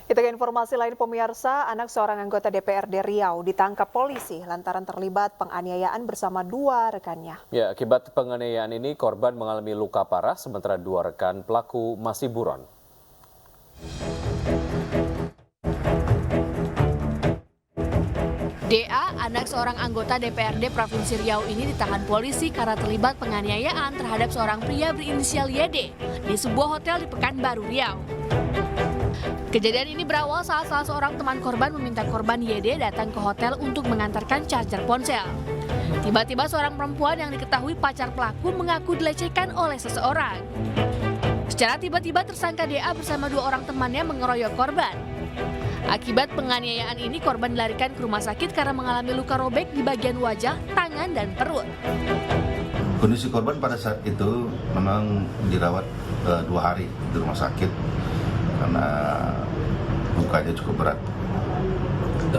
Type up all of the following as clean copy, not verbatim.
Kita ke informasi lain pemirsa, anak seorang anggota DPRD Riau ditangkap polisi lantaran terlibat penganiayaan bersama dua rekannya. Ya, akibat penganiayaan ini korban mengalami luka parah sementara dua rekan pelaku masih buron. DA, anak seorang anggota DPRD Provinsi Riau ini ditahan polisi karena terlibat penganiayaan terhadap seorang pria berinisial YD di sebuah hotel di Pekanbaru, Riau. Kejadian ini berawal saat salah seorang teman korban meminta korban YD datang ke hotel untuk mengantarkan charger ponsel. Tiba-tiba seorang perempuan yang diketahui pacar pelaku mengaku dilecehkan oleh seseorang. Secara tiba-tiba tersangka DA bersama dua orang temannya mengeroyok korban. Akibat penganiayaan ini korban dilarikan ke rumah sakit karena mengalami luka robek di bagian wajah, tangan, dan perut. Kondisi korban pada saat itu memang dirawat 2 hari di rumah sakit karena lukanya cukup berat.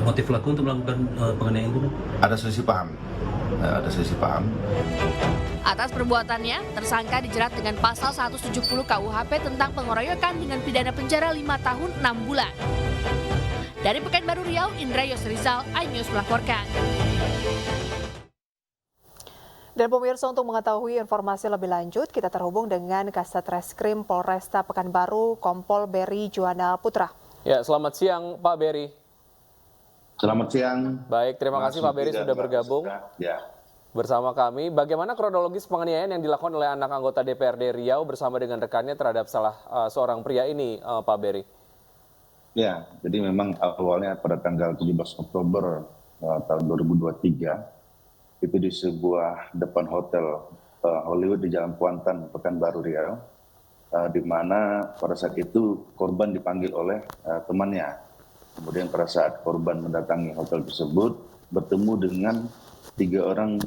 Motif pelaku untuk melakukan penganiayaan itu? Ada selisih paham. Atas perbuatannya, tersangka dijerat dengan pasal 170 KUHP tentang pengeroyokan dengan pidana penjara 5 tahun 6 bulan. Dari Pekanbaru Riau, Indra Yosrizal, iNews melaporkan. Dan pemirsa, untuk mengetahui informasi lebih lanjut, kita terhubung dengan Kasat Reskrim Polresta Pekanbaru, Kompol Beri Juwana Putra. Ya, selamat siang Pak Beri. Selamat siang. Baik, terima kasih Pak Beri sudah bergabung bersama kami. Bagaimana kronologis penganiayaan yang dilakukan oleh anak anggota DPRD Riau bersama dengan rekannya terhadap seorang pria ini, Pak Beri? Ya, jadi memang awalnya pada tanggal 17 Oktober tahun 2023, itu di sebuah depan hotel Hollywood di Jalan Kuantan, Pekanbaru Riau, di mana pada saat itu korban dipanggil oleh temannya. Kemudian pada saat korban mendatangi hotel tersebut, bertemu dengan 3 orang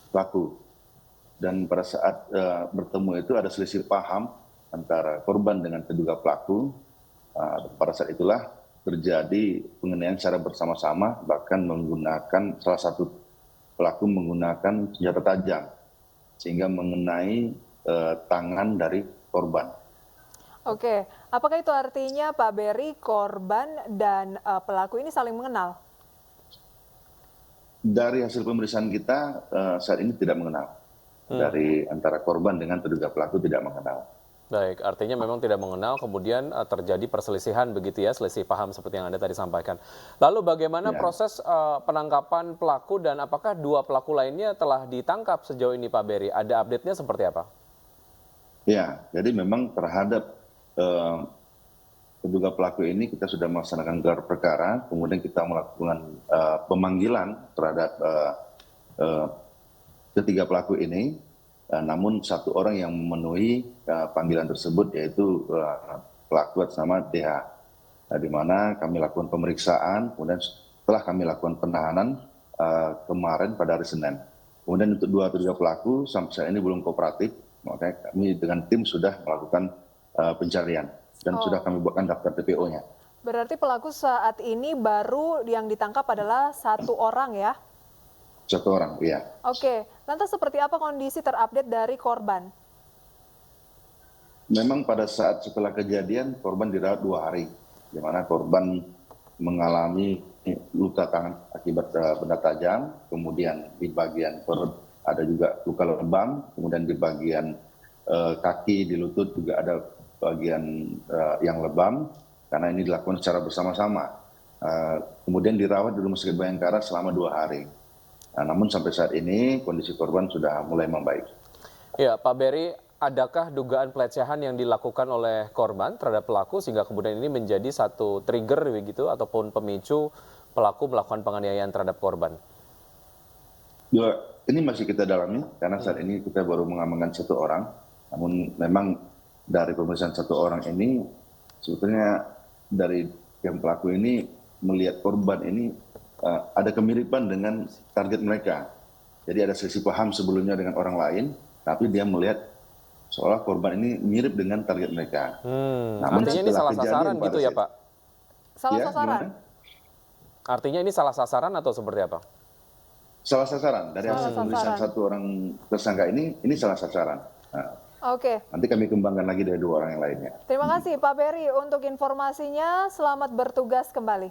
pelaku. Dan pada saat bertemu itu ada selisih paham antara korban dengan terduga pelaku. Pada saat itulah terjadi penganiayaan secara bersama-sama, bahkan menggunakan salah satu pelaku menggunakan senjata tajam sehingga mengenai tangan dari korban. Oke, apakah itu artinya Pak Beri, korban dan pelaku ini saling mengenal? Dari hasil pemeriksaan kita saat ini tidak mengenal. Dari antara korban dengan terduga pelaku tidak mengenal. Baik, artinya memang tidak mengenal, kemudian terjadi perselisihan begitu ya, selisih paham seperti yang Anda tadi sampaikan. Lalu bagaimana proses penangkapan pelaku dan apakah dua pelaku lainnya telah ditangkap sejauh ini Pak Beri? Ada update-nya seperti apa? Ya, jadi memang terhadap terduga pelaku ini kita sudah melaksanakan gelar perkara, kemudian kita melakukan pemanggilan terhadap ketiga pelaku ini. Namun satu orang yang memenuhi panggilan tersebut yaitu pelaku sama DH, di mana kami lakukan pemeriksaan, kemudian setelah kami lakukan penahanan kemarin pada hari Senin. Kemudian untuk dua terduga pelaku sampai saat ini belum kooperatif, makanya kami dengan tim sudah melakukan pencarian dan sudah kami buatkan daftar TPO-nya. Berarti pelaku saat ini baru yang ditangkap adalah 1 orang ya? 1 orang, iya. Oke, lantas seperti apa kondisi terupdate dari korban? Memang pada saat setelah kejadian korban dirawat 2 hari, di mana korban mengalami luka tangan akibat benda tajam, kemudian di bagian perut ada juga luka lebam, kemudian di bagian kaki, di lutut juga ada bagian yang lebam, karena ini dilakukan secara bersama-sama. Kemudian dirawat di Rumah Sakit Bayangkara selama 2 hari. Namun sampai saat ini kondisi korban sudah mulai membaik. Ya, Pak Beri, adakah dugaan pelecehan yang dilakukan oleh korban terhadap pelaku sehingga kemudian ini menjadi satu trigger begitu ataupun pemicu pelaku melakukan penganiayaan terhadap korban? Ya, ini masih kita dalami karena saat ini kita baru mengamankan 1 orang. Namun memang dari pemeriksaan 1 orang ini sebetulnya dari yang pelaku ini melihat korban ini ada kemiripan dengan target mereka. Jadi ada selisih paham sebelumnya dengan orang lain, tapi dia melihat seolah korban ini mirip dengan target mereka. Namun artinya ini salah sasaran gitu ya Pak? Salah ya, sasaran? Gimana? Artinya ini salah sasaran atau seperti apa? Salah sasaran. Dari hasil pemeriksaan 1 orang tersangka ini salah sasaran. Oke. Nanti kami kembangkan lagi dari 2 orang yang lainnya. Terima kasih Pak Beri untuk informasinya. Selamat bertugas kembali.